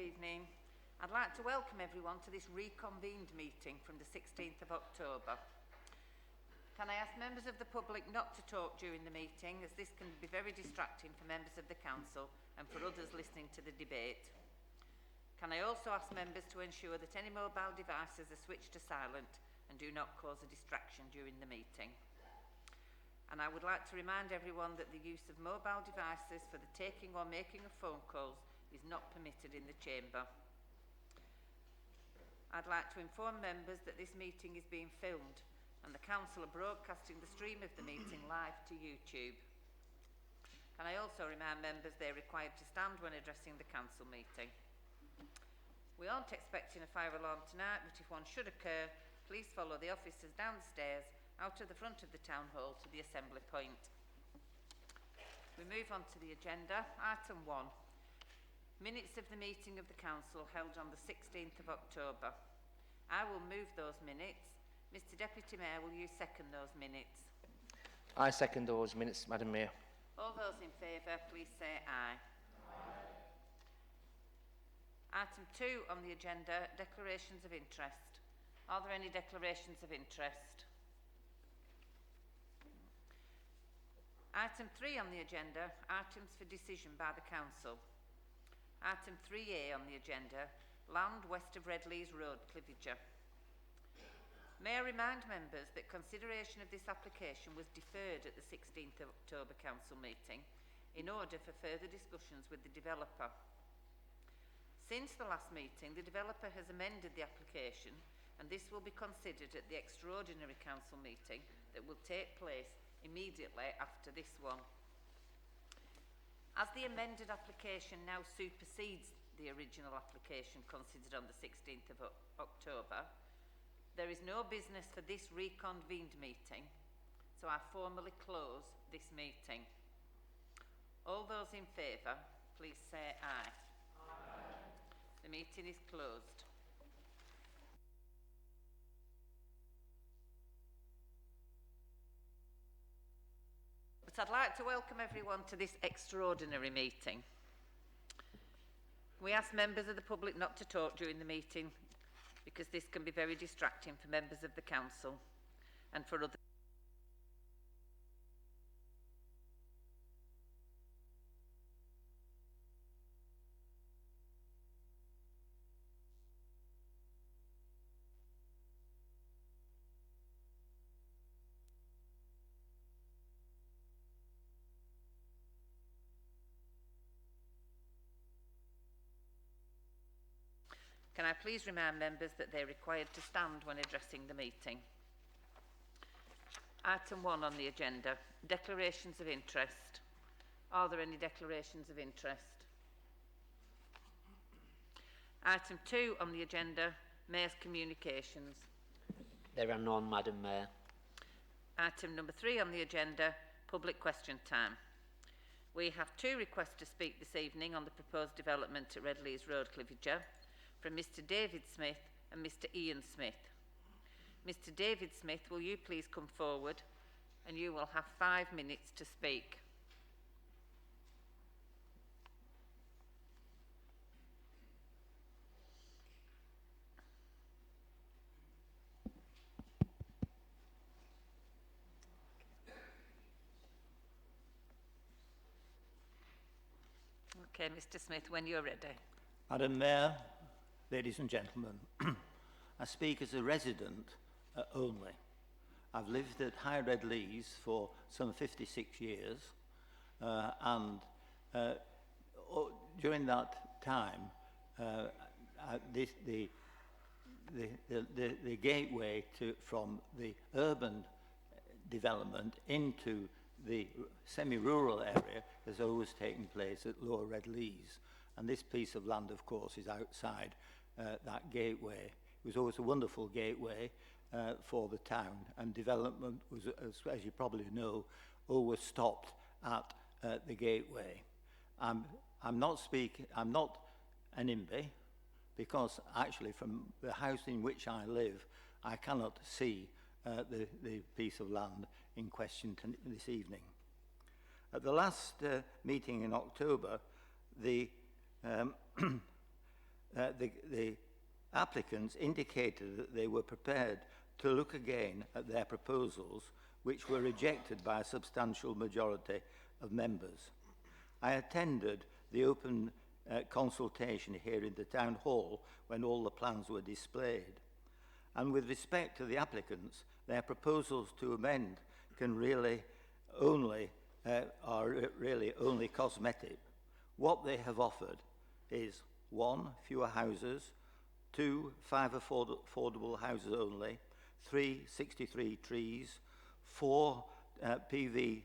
evening. I'd like to welcome everyone to this reconvened meeting from the 16th of October. Can I ask members of the public not to talk during the meeting, as this can be very distracting for members of the council and for others listening to the debate. Can I also ask members to ensure that any mobile devices are switched to silent and do not cause a distraction during the meeting. And I would like to remind everyone that the use of mobile devices for the taking or making of phone calls is not permitted in the chamber. I'd like to inform members that this meeting is being filmed and the council are broadcasting the stream of the meeting live to YouTube. Can I also remind members they're required to stand when addressing the council meeting. We aren't expecting a fire alarm tonight, but if one should occur, please follow the officers downstairs out of the front of the town hall to the assembly point. We move on to the agenda. Item 1. Minutes of the meeting of the council held on the 16th of October. I will move those minutes. Mr Deputy Mayor, will you second those minutes? I second those minutes, Madam Mayor. All those in favour, please say aye. Aye. Item 2 on the agenda, declarations of interest. Are there any declarations of interest? Item 3 on the agenda, items for decision by the council. Item 3A on the agenda, land west of Redleys Road, Cliviger. May I remind members that consideration of this application was deferred at the 16th of October council meeting in order for further discussions with the developer. Since the last meeting, the developer has amended the application and this will be considered at the extraordinary council meeting that will take place immediately after this one. As the amended application now supersedes the original application considered on the 16th of October, there is no business for this reconvened meeting, so I formally close this meeting. All those in favour, please say aye. Aye. The meeting is closed. But I'd like to welcome everyone to this extraordinary meeting. We ask members of the public not to talk during the meeting because this can be very distracting for members of the council and for others. Can I please remind members that they're required to stand when addressing the meeting? Item 1 on the agenda, declarations of interest. Are there any declarations of interest? Item 2 on the agenda, Mayor's communications. There are none, Madam Mayor. Item number 3 on the agenda, public question time. We have 2 requests to speak this evening on the proposed development at Redleys Road, Cliviger, from Mr David Smith and Mr Ian Smith. Mr David Smith, will you please come forward and you will have 5 minutes to speak. Okay, Mr Smith, when you're ready. Madam Mayor, ladies and gentlemen, I speak as a resident only. I've lived at High Redleys for some 56 years and during that time the gateway from the urban development into the semi-rural area has always taken place at Lower Redleys, and this piece of land, of course, is outside that gateway. It was always a wonderful gateway for the town, and development was, as you probably know, always stopped at the gateway. I'm not an IMBY, because actually from the house in which I live, I cannot see the piece of land in question this evening. At the last meeting in October, the the applicants indicated that they were prepared to look again at their proposals, which were rejected by a substantial majority of members. I attended the open consultation here in the town hall when all the plans were displayed. And with respect to the applicants, their proposals to amend can really only are really only cosmetic. What they have offered is 1, fewer houses, 2, 5 affordable houses only, 3, 63 trees, 4 PV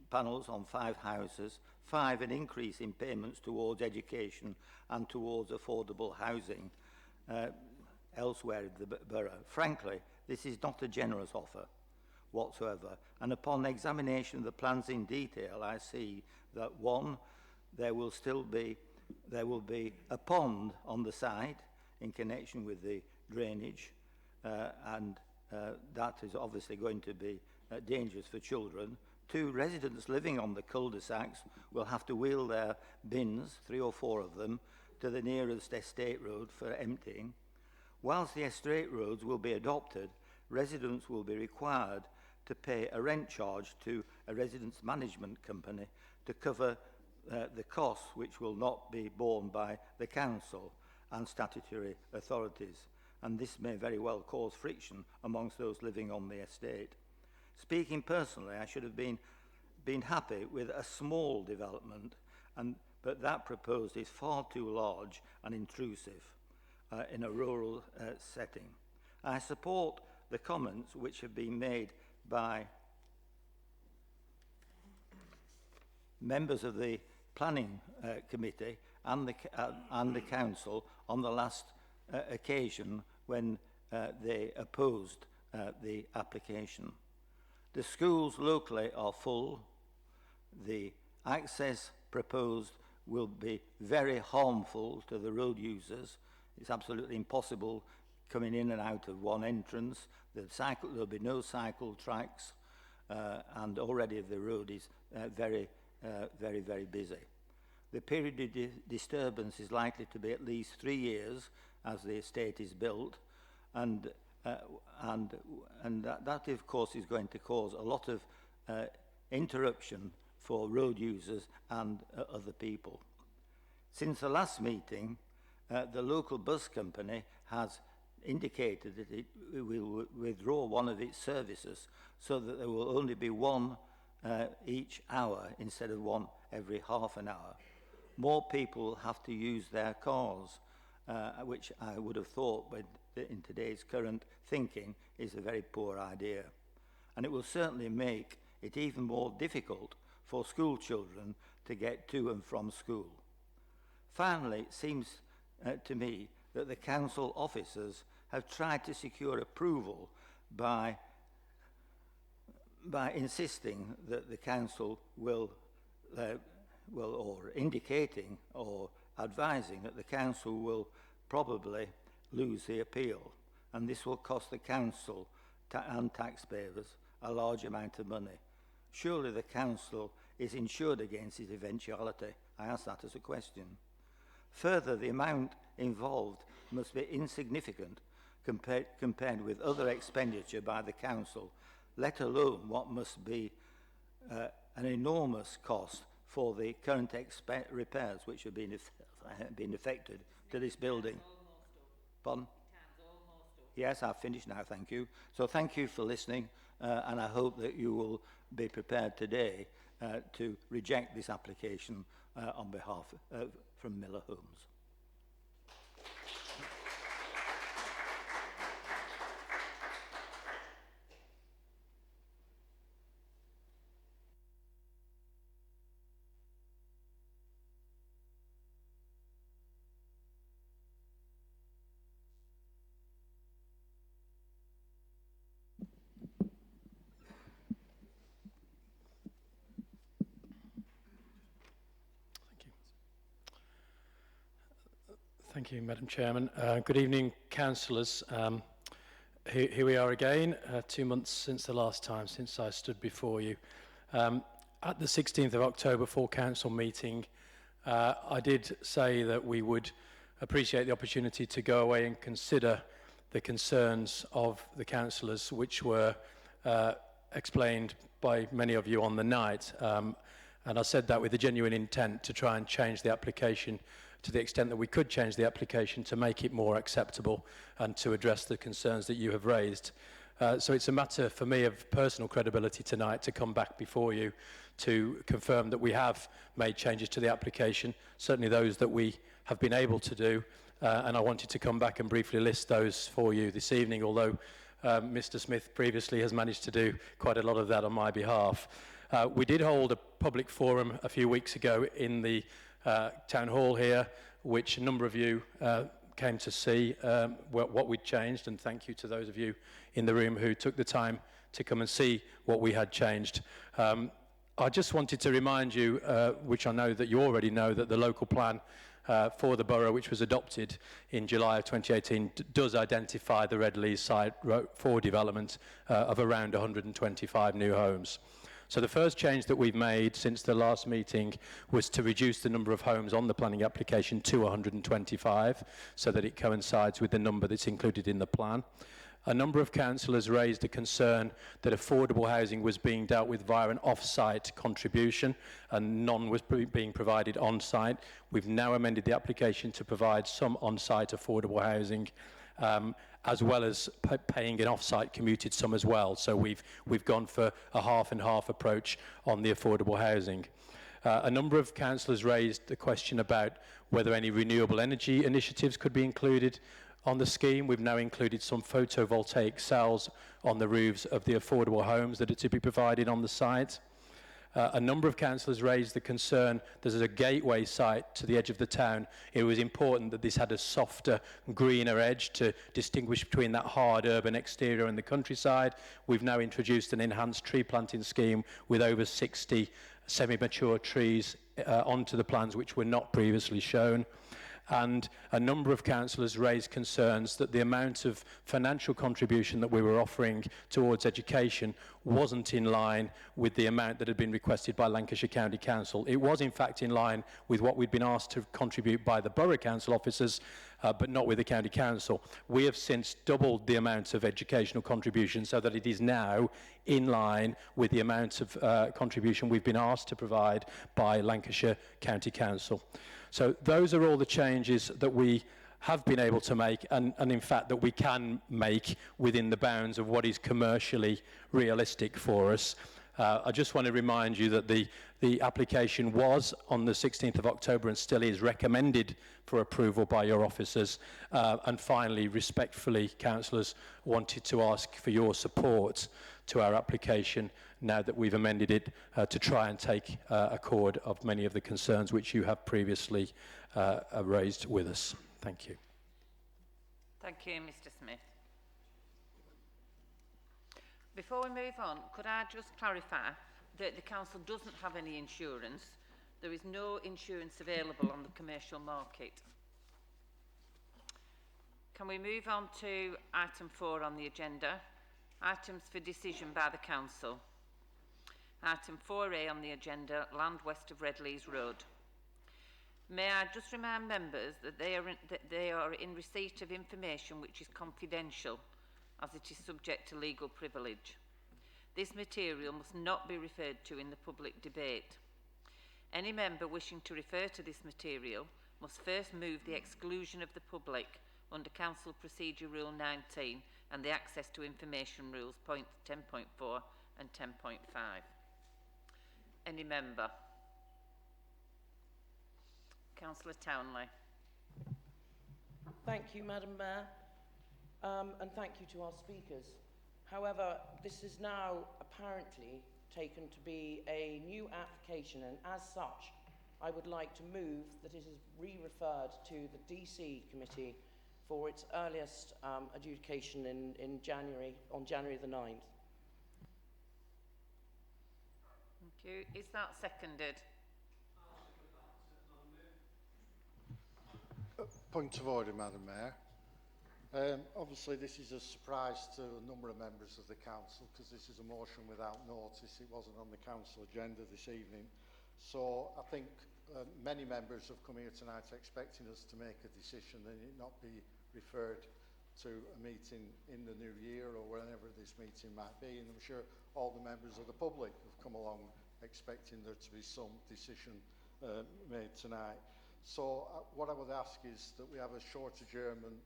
panels on 5 houses, 5, an increase in payments towards education and towards affordable housing elsewhere in the borough. Frankly, this is not a generous offer whatsoever. And upon examination of the plans in detail, I see that 1, there will be a pond on the site in connection with the drainage, and that is obviously going to be dangerous for children. 2, residents living on the cul-de-sacs will have to wheel their bins, 3 or 4 of them, to the nearest estate road for emptying. Whilst the estate roads will be adopted, residents will be required to pay a rent charge to a residence management company to cover the costs, which will not be borne by the council and statutory authorities. And this may very well cause friction amongst those living on the estate. Speaking personally, I should have been happy with a small development, but that proposed is far too large and intrusive in a rural setting. I support the comments which have been made by members of the planning committee and the council on the last occasion when they opposed the application. The schools locally are full. The access proposed will be very harmful to the road users. It's absolutely impossible coming in and out of one entrance. There'll be no cycle tracks, and already the road is very busy. The period of disturbance is likely to be at least 3 years as the estate is built, and that of course is going to cause a lot of interruption for road users and other people. Since the last meeting, the local bus company has indicated that it will withdraw one of its services so that there will only be one each hour instead of one every half an hour. More people have to use their cars, which I would have thought in today's current thinking is a very poor idea. And it will certainly make it even more difficult for school children to get to and from school. Finally, it seems to me that the council officers have tried to secure approval by insisting that the council will or indicating or advising that the council will probably lose the appeal, and this will cost the council and taxpayers a large amount of money. Surely the council is insured against this eventuality. I ask that as a question. Further, the amount involved must be insignificant compared with other expenditure by the council, let alone what must be an enormous cost for the current repairs which have been effected to this building. Pardon? Yes, I've finished now, thank you. So thank you for listening, and I hope that you will be prepared today to reject this application on behalf from Miller Homes. Thank you, Madam Chairman. Good evening, councillors. Here we are again, 2 months since the last time since I stood before you. At the 16th of October full council meeting, I did say that we would appreciate the opportunity to go away and consider the concerns of the councillors, which were explained by many of you on the night. And I said that with a genuine intent to try and change the application to the extent that we could change the application to make it more acceptable and to address the concerns that you have raised. So it's a matter for me of personal credibility tonight to come back before you to confirm that we have made changes to the application, certainly those that we have been able to do, and I wanted to come back and briefly list those for you this evening, although Mr. Smith previously has managed to do quite a lot of that on my behalf. We did hold a public forum a few weeks ago in the town hall here, which a number of you came to see what we'd changed, and thank you to those of you in the room who took the time to come and see what we had changed. I just wanted to remind you, which I know that you already know, that the local plan for the borough, which was adopted in July of 2018, does identify the Redleys site for development of around 125 new homes. So the first change that we've made since the last meeting was to reduce the number of homes on the planning application to 125, so that it coincides with the number that's included in the plan. A number of councillors raised a concern that affordable housing was being dealt with via an off-site contribution and none was being provided on-site. We've now amended the application to provide some on-site affordable housing, as well as paying an off-site commuted sum as well. So we've gone for a half and half approach on the affordable housing. A number of councillors raised the question about whether any renewable energy initiatives could be included on the scheme. We've now included some photovoltaic cells on the roofs of the affordable homes that are to be provided on the site. A number of councillors raised the concern that as a gateway site to the edge of the town, it was important that this had a softer, greener edge to distinguish between that hard urban exterior and the countryside. We've now introduced an enhanced tree planting scheme with over 60 semi-mature trees onto the plans which were not previously shown. And a number of councillors raised concerns that the amount of financial contribution that we were offering towards education wasn't in line with the amount that had been requested by Lancashire County Council. It was in fact in line with what we'd been asked to contribute by the Borough Council officers, but not with the County Council. We have since doubled the amount of educational contribution so that it is now in line with the amount of contribution we've been asked to provide by Lancashire County Council. So those are all the changes that we have been able to make and in fact that we can make within the bounds of what is commercially realistic for us. I just want to remind you that the application was on the 16th of October and still is recommended for approval by your officers. And finally, respectfully, councillors wanted to ask for your support to our application now that we've amended it to try and take accord of many of the concerns which you have previously raised with us. Thank you. Thank you, Mr. Smith. Before we move on, could I just clarify that the council doesn't have any insurance? There is no insurance available on the commercial market. Can we move on to item 4 on the agenda? Items for decision by the council. Item 4A on the agenda, land west of Redleys Road. May I just remind members that they are in receipt of information which is confidential, as it is subject to legal privilege. This material must not be referred to in the public debate. Any member wishing to refer to this material must first move the exclusion of the public under Council Procedure Rule 19 and the Access to Information Rules point 10.4 and 10.5. Any member? Councillor Towneley. Thank you, Madam Mayor, and thank you to our speakers. However, this is now apparently taken to be a new application, and as such, I would like to move that it is re-referred to the DC committee for its earliest adjudication on January the 9th. Thank you. Is that seconded? Point of order, Madam Mayor. Obviously, this is a surprise to a number of members of the council because this is a motion without notice. It wasn't on the council agenda this evening. So I think many members have come here tonight expecting us to make a decision and it not be referred to a meeting in the new year or whenever this meeting might be, and I'm sure all the members of the public have come along expecting there to be some decision made tonight. So what I would ask is that we have a short adjournment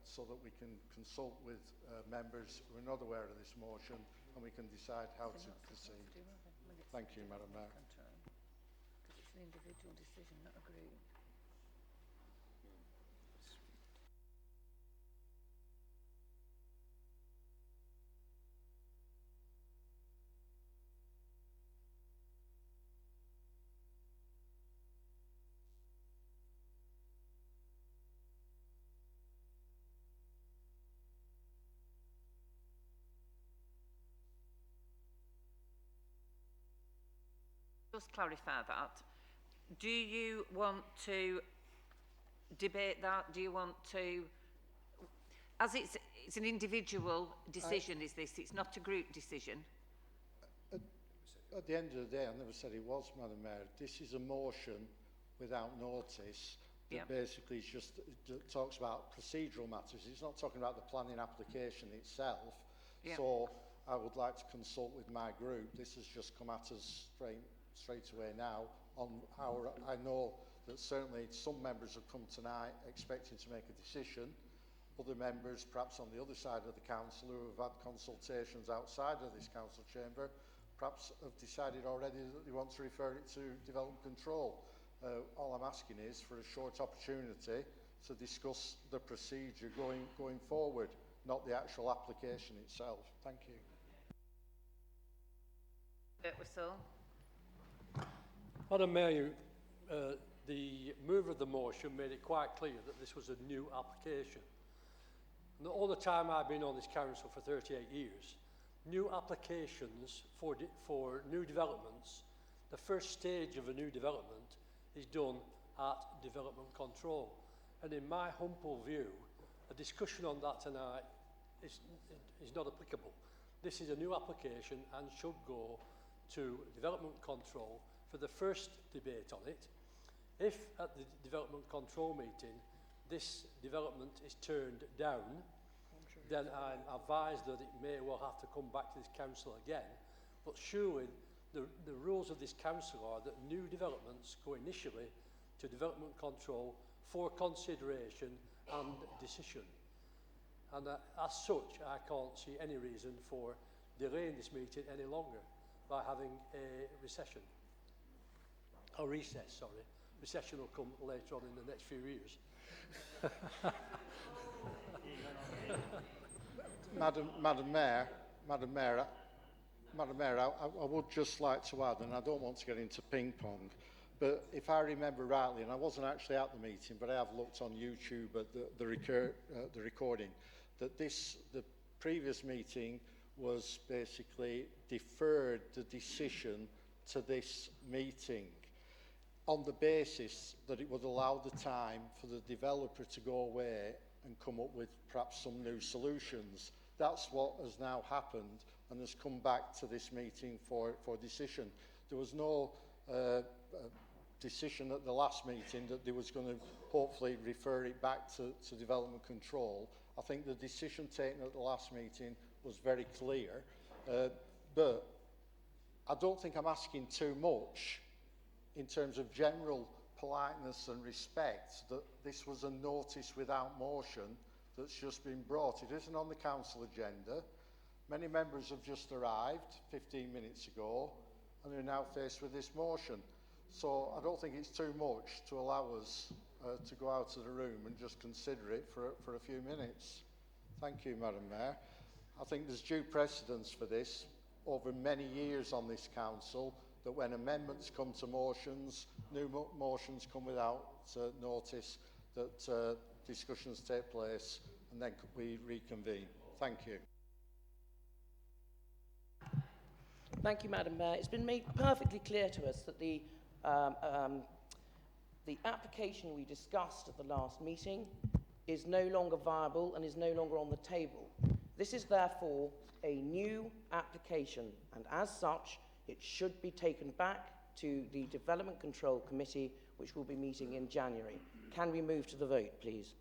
so that we can consult with members who are not aware of this motion and we can decide how to proceed. Thank you, Madam Mayor. Because it's an individual decision, not a group. Just clarify that. Do you want to debate that? Do you want to, as it's an individual decision, is this? It's not a group decision. At the end of the day, I never said it was, Madam Mayor. This is a motion without notice that basically is just talks about procedural matters. It's not talking about the planning application itself. So I would like to consult with my group. This has just come at us straight away now on how I know that certainly some members have come tonight expecting to make a decision. Other members, perhaps on the other side of the council, who have had consultations outside of this council chamber, perhaps have decided already that they want to refer it to development control. All I'm asking is for a short opportunity to discuss the procedure going forward, not the actual application itself. Thank you. Birtwistle. Madam Mayor, the mover of the motion made it quite clear that this was a new application. And all the time I've been on this council for 38 years, new applications for new developments, the first stage of a new development is done at development control. And in my humble view, a discussion on that tonight is not applicable. This is a new application and should go to development control for the first debate on it. If at the development control meeting this development is turned down, then I'm advised that it may well have to come back to this council again. But surely the rules of this council are that new developments go initially to development control for consideration and decision. And as such, I can't see any reason for delaying this meeting any longer by having a recession. A recess, sorry. Recession will come later on in the next few years. Madam Mayor, I would just like to add, and I don't want to get into ping pong, but if I remember rightly, and I wasn't actually at the meeting, but I have looked on YouTube at the recording, that the previous meeting was basically deferred the decision to this meeting on the basis that it would allow the time for the developer to go away and come up with perhaps some new solutions. That's what has now happened and has come back to this meeting for decision. There was no decision at the last meeting that they was going to hopefully refer it back to development control. I think the decision taken at the last meeting was very clear, but I don't think I'm asking too much in terms of general politeness and respect that this was a notice without motion that's just been brought. It isn't on the council agenda. Many members have just arrived 15 minutes ago and are now faced with this motion. So I don't think it's too much to allow us to go out of the room and just consider it for a few minutes. Thank you, Madam Mayor. I think there's due precedence for this over many years on this council, that when amendments come to motions, new motions come without notice, that discussions take place and then we reconvene. Thank you. Thank you, Madam Mayor. It's been made perfectly clear to us that the application we discussed at the last meeting is no longer viable and is no longer on the table. This is therefore a new application, and as such, it should be taken back to the Development Control Committee, which will be meeting in January. Can we move to the vote, please?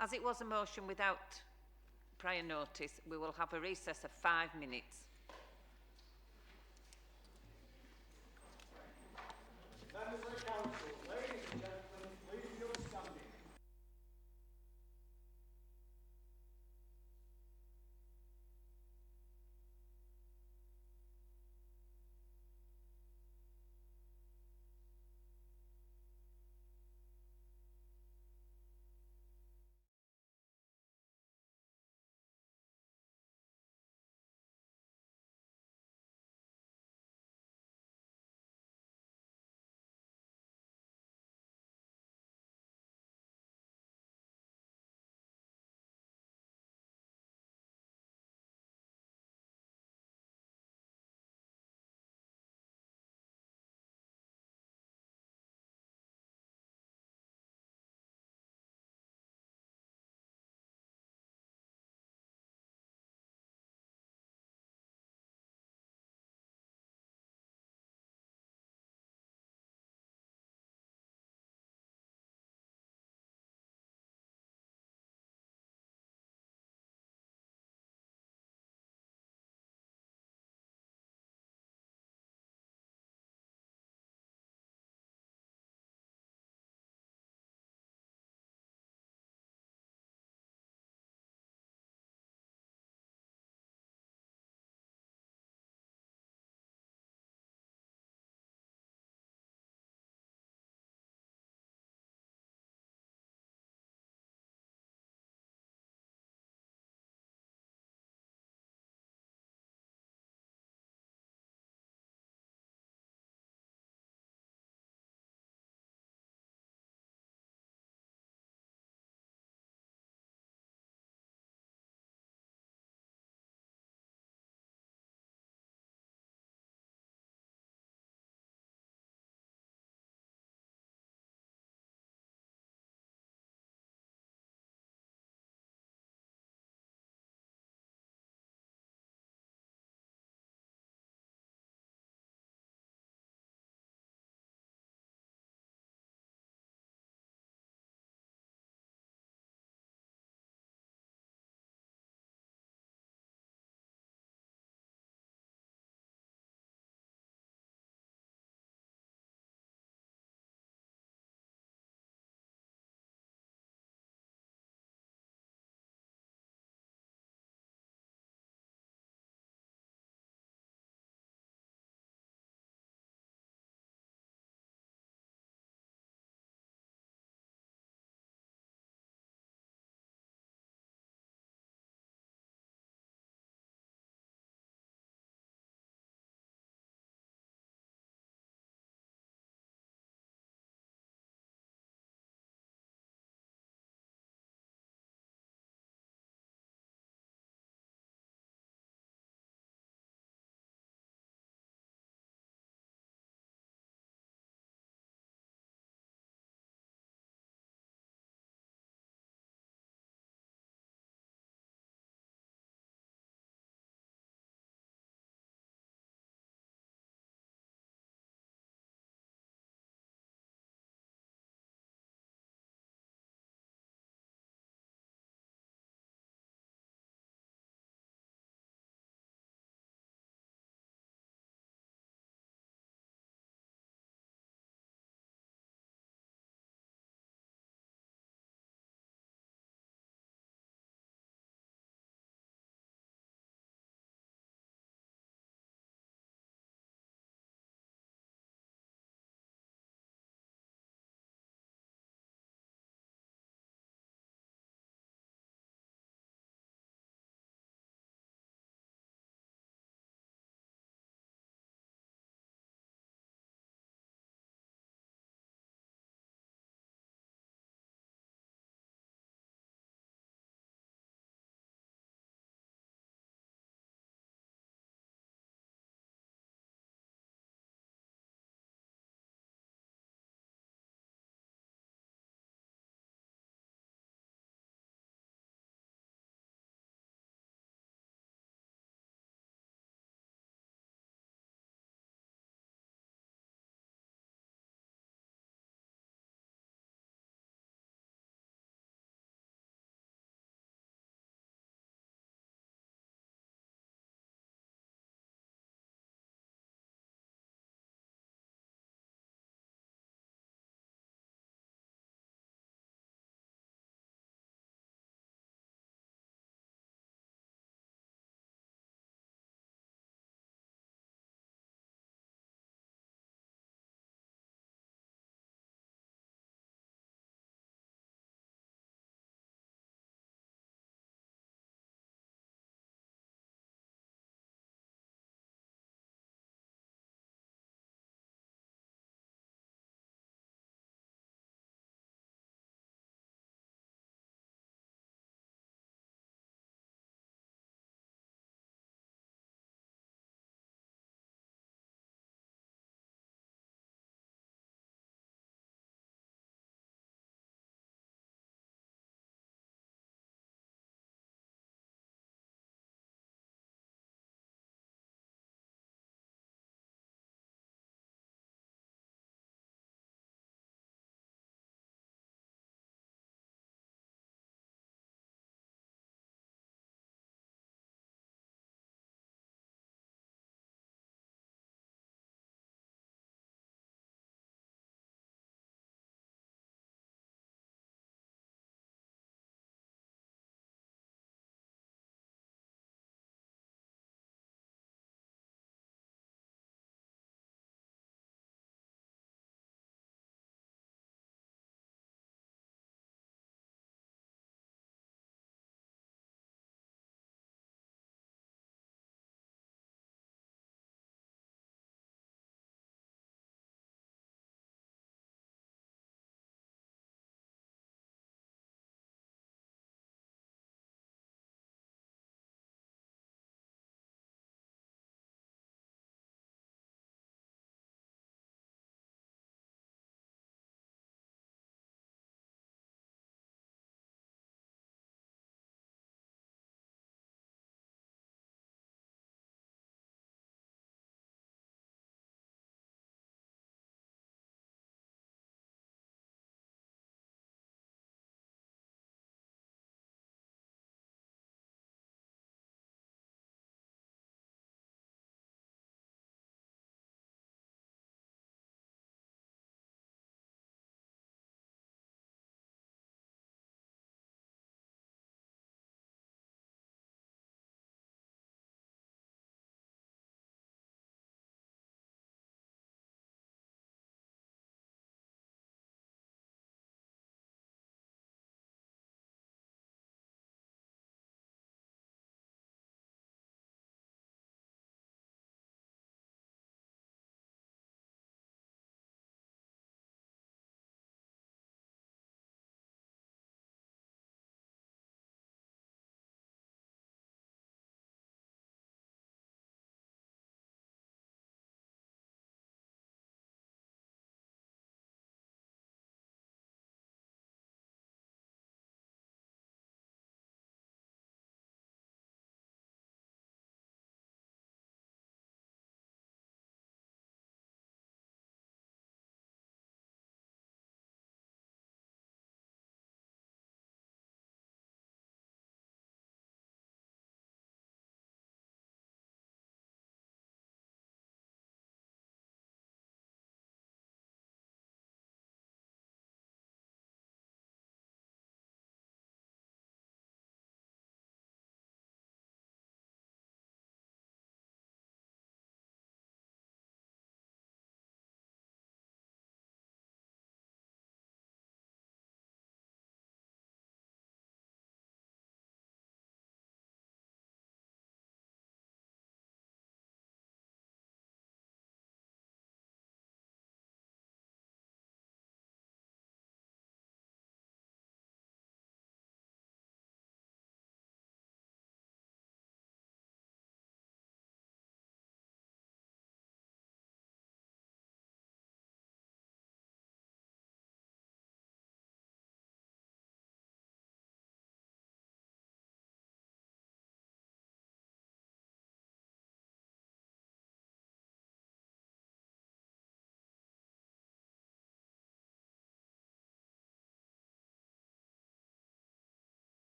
As it was a motion without prior notice, we will have a recess of 5 minutes. Members of the Council, ladies and gentlemen, please your standing.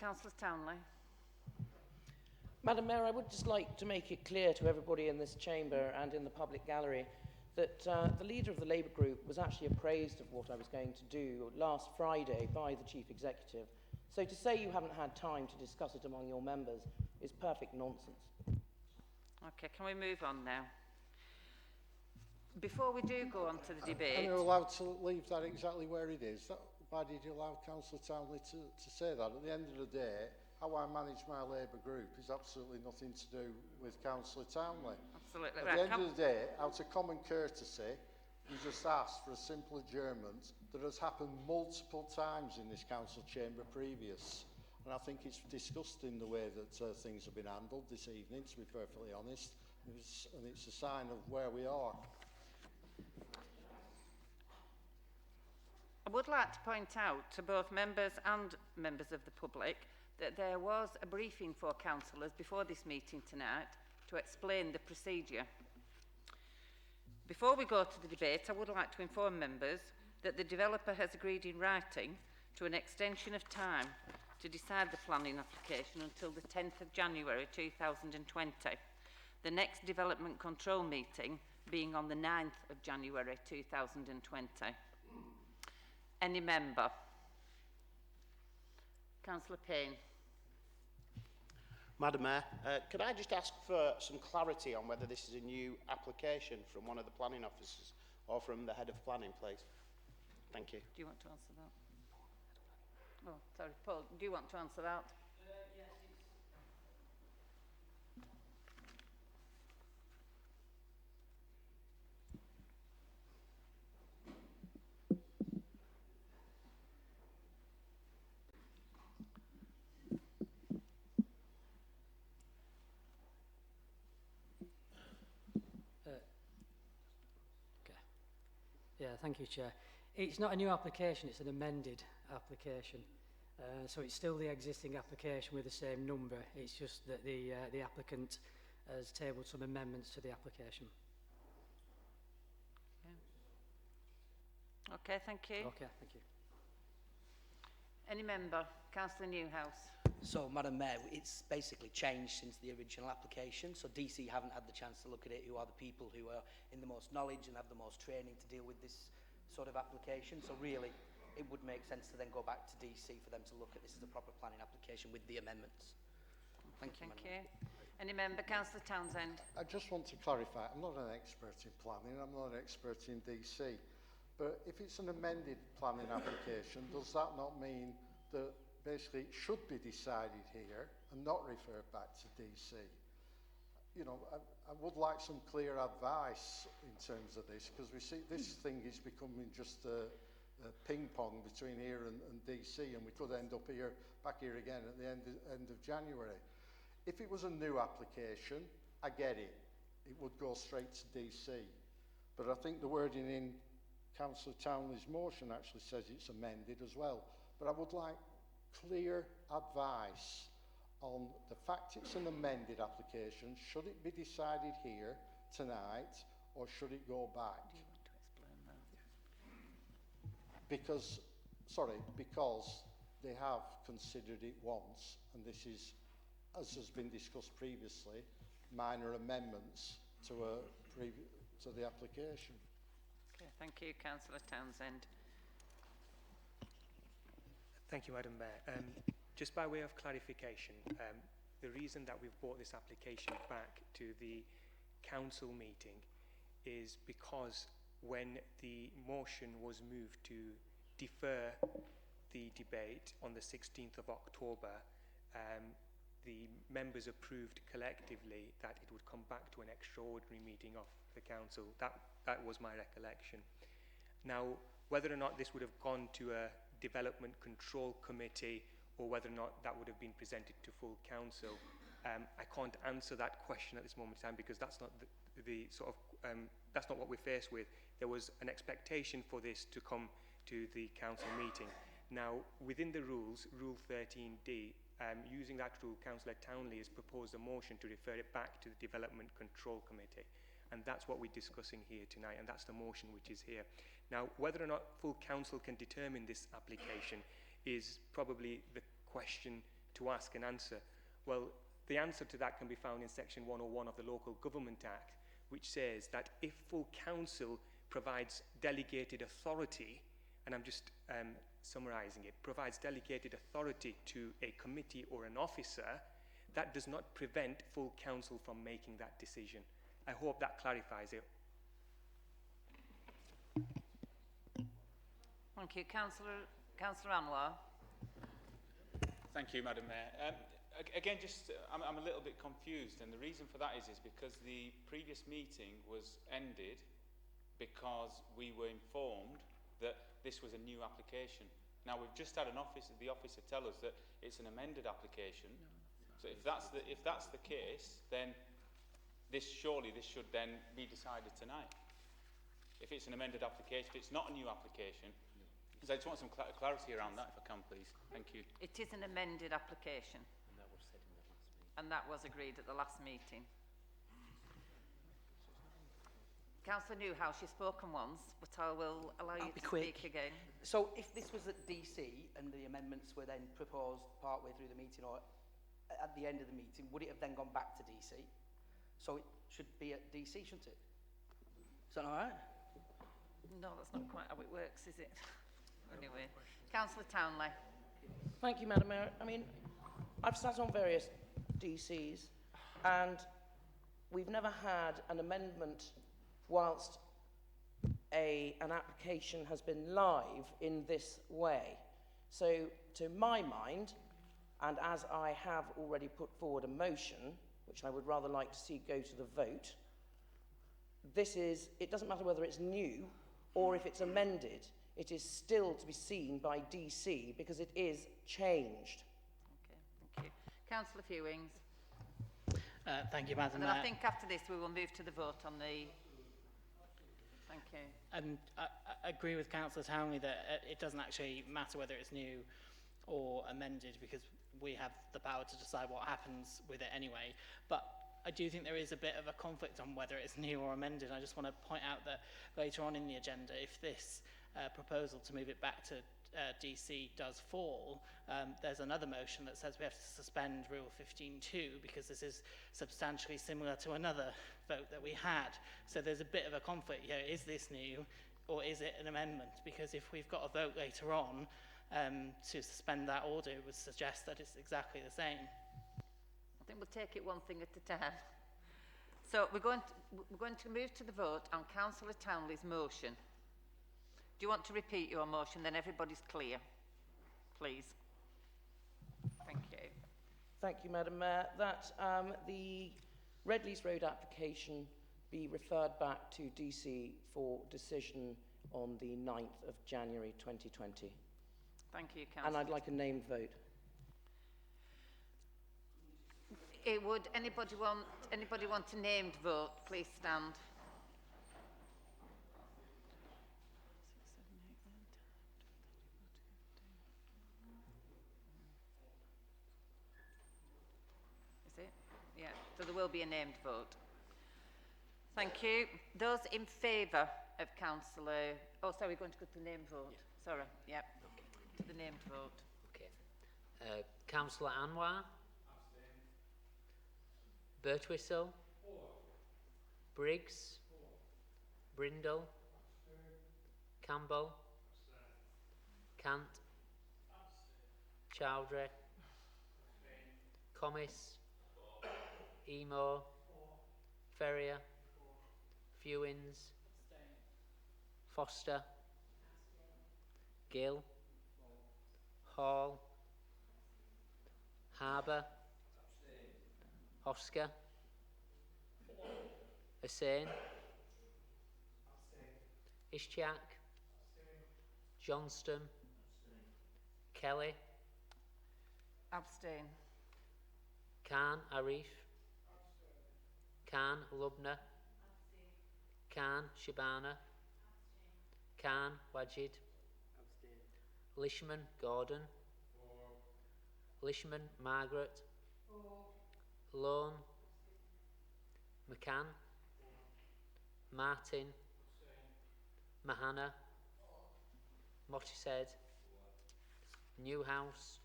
Councillor Towneley. Madam Mayor, I would just like to make it clear to everybody in this chamber and in the public gallery that the leader of the Labour group was actually appraised of what I was going to do last Friday by the Chief Executive. So to say you haven't had time to discuss it among your members is perfect nonsense. Okay, can we move on now? Before we do go on to the debate... Are you allowed to leave that exactly where it is? Why did you allow Councillor Townley to say that? At the end of the day, how I manage my Labour group is absolutely nothing to do with Councillor Townley. Absolutely. At the end of the day, out of common courtesy, you just asked for a simple adjournment that has happened multiple times in this council chamber previous. And I think it's disgusting the way that things have been handled this evening, to be perfectly honest. And it's a sign of where we are. I would like to point out to both members and members of the public that there was a briefing for councillors before this meeting tonight to explain the procedure. Before we go to the debate, I would like to inform members that the developer has agreed in writing to an extension of time to decide the planning application until the 10th of January 2020. The next development control meeting being on the 9th of January 2020. Any member? Councillor Payne. Madam Mayor, could I just ask for some clarity on whether this is a new application from one of the planning officers or from the head of planning, please? Thank you. Do you want to answer that? Oh, sorry, Paul, do you want to answer that? Yes, Yeah, thank you, Chair. It's not a new application, it's an amended application. So it's still the existing application with the same number. It's just that the applicant has tabled some amendments to the application. Yeah. Okay, thank you. Okay, thank you. Any member? Councillor Newhouse. So, Madam Mayor, it's basically changed since the original application. So DC haven't had the chance to look at it, who are the people who are in the most knowledge and have the most training to deal with this sort of application. So really, it would make sense to then go back to DC for them to look at this as a proper planning application with the amendments. Thank you, Thank you. Any member? Councillor Townsend. I just want to clarify, I'm not an expert in planning, I'm not an expert in DC, but if it's an amended planning application, does that not mean that basically it should be decided here and not referred back to DC? You know, I would like some clear advice in terms of this, because we see this thing is becoming just a ping pong between here and DC, and we could end up here, back here again at the end of January. If it was a new application, I get it. It would go straight to DC. But I think the wording in Councillor Townley's motion actually says it's amended as well. But I would like clear advice on the fact it's an amended application. Should it be decided here tonight, or should it go back? Do you want to explain that? Because they have considered it once, and this is, as has been discussed previously, minor amendments to the application. Okay, thank you, Councillor Townsend. Thank you, Madam Mayor. Just by way of clarification, the reason that we've brought this application back to the council meeting is because when the motion was moved to defer the debate on the 16th of October, the members approved collectively that it would come back to an extraordinary meeting of the council. That was my recollection. Now, whether or not this would have gone to a development control committee or whether or not that would have been presented to full council, I can't answer that question at this moment in time, because that's not that's not what we're faced with. There was an expectation for this to come to the council meeting. Now, within the rules, Rule 13D, using that rule, Councillor Towneley has proposed a motion to refer it back to the Development Control Committee. And that's what we're discussing here tonight, and that's the motion which is here. Now, whether or not full council can determine this application is probably the question to ask and answer. Well, the answer to that can be found in section 101 of the Local Government Act, which says that if full council provides delegated authority, and I'm just summarising it, provides delegated authority to a committee or an officer, that does not prevent full council from making that decision. I hope that clarifies it. Thank you. Councillor Anwar. Thank you, Madam Mayor. Again, I'm a little bit confused, and the reason for that is because the previous meeting was ended because we were informed that this was a new application. Now, we've just had the officer tell us that it's an amended application. So if that's the case, then this should then be decided tonight. If it's an amended application, if it's not a new application, because I just want some clarity around that, if I can, please. Thank you. It is an amended application. And that was said in the last meeting. And that was agreed at the last meeting. Councillor Newhouse, you've spoken once, but I will allow you to speak again. So if this was at DC and the amendments were then proposed partway through the meeting or at the end of the meeting, would it have then gone back to DC? So it should be at DC, shouldn't it? Is that all right? No, that's not quite how it works, is it? Anyway, Councillor Towneley. Thank you, Madam Mayor. I mean, I've sat on various DCs and we've never had an amendment whilst an application has been live in this way. So, to my mind, and as I have already put forward a motion, which I would rather like to see go to the vote, it doesn't matter whether it's new or if it's amended, it is still to be seen by DC because it is changed. Okay, thank you. Councillor Fewings. Thank you, Madam And then Mayor. I think after this we will move to the vote on the... Thank you. And I agree with Councillor Townley that it doesn't actually matter whether it's new or amended because we have the power to decide what happens with it anyway. But I do think there is a bit of a conflict on whether it's new or amended. I just want to point out that later on in the agenda, if this proposal to move it back to DC does fall, there's another motion that says we have to suspend Rule 15.2 because this is substantially similar to another vote that we had. So there's a bit of a conflict here. Is this new or is it an amendment? Because if we've got a vote later on to suspend that order, it would suggest that it's exactly the same. I think we'll take it one thing at a time. So we're going to move to the vote on Councillor Townley's motion. Do you want to repeat your motion, then everybody's clear, please? Thank you. Thank you, Madam Mayor. That the Redleys Road application be referred back to DC for decision on the 9th of January 2020. Thank you, Councillor. And I'd like a named vote. Would anybody want a named vote? Please stand. Is it? Yeah. So there will be a named vote. Thank you. Those in favour of Councillor... Oh, sorry, we're going to go to the named vote. Yeah. Sorry. Yep. To the named vote. Okay. Councillor Anwar. Birtwistle. Briggs. Brindle. Campbell. Cant. Chowdhury. Commis. Emo. Ferrier. Fewins. Foster. Gill. Hall. Harbour. Oscar. Hussain. Ishtiak. Johnston. Kelly. Abstain. Khan Arif. Khan Lubna. Khan Shabana. Khan Wajid. Lishman Gordon. Lishman Margaret. Lone. McCann. Martin. Mahana. Mottishead. Newhouse.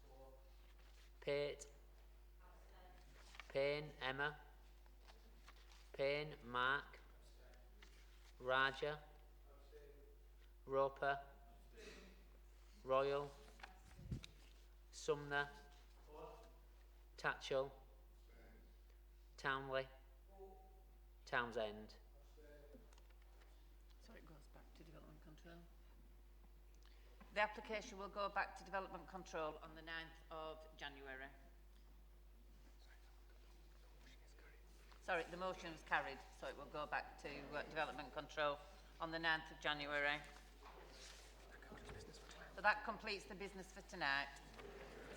Pate. Payne, Emma. Payne, Mark. Raja. Roper. Royal. Sumner. Tatchell. Townley. Townsend. So it goes back to development control. The application will go back to development control on the 9th of January. Sorry, the motion was carried, so it will go back to development control on the 9th of January. So that completes the business for tonight.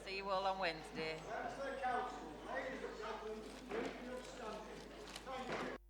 See you all on Wednesday. Members of the Council, ladies and gentlemen, briefing of standing. Thank you.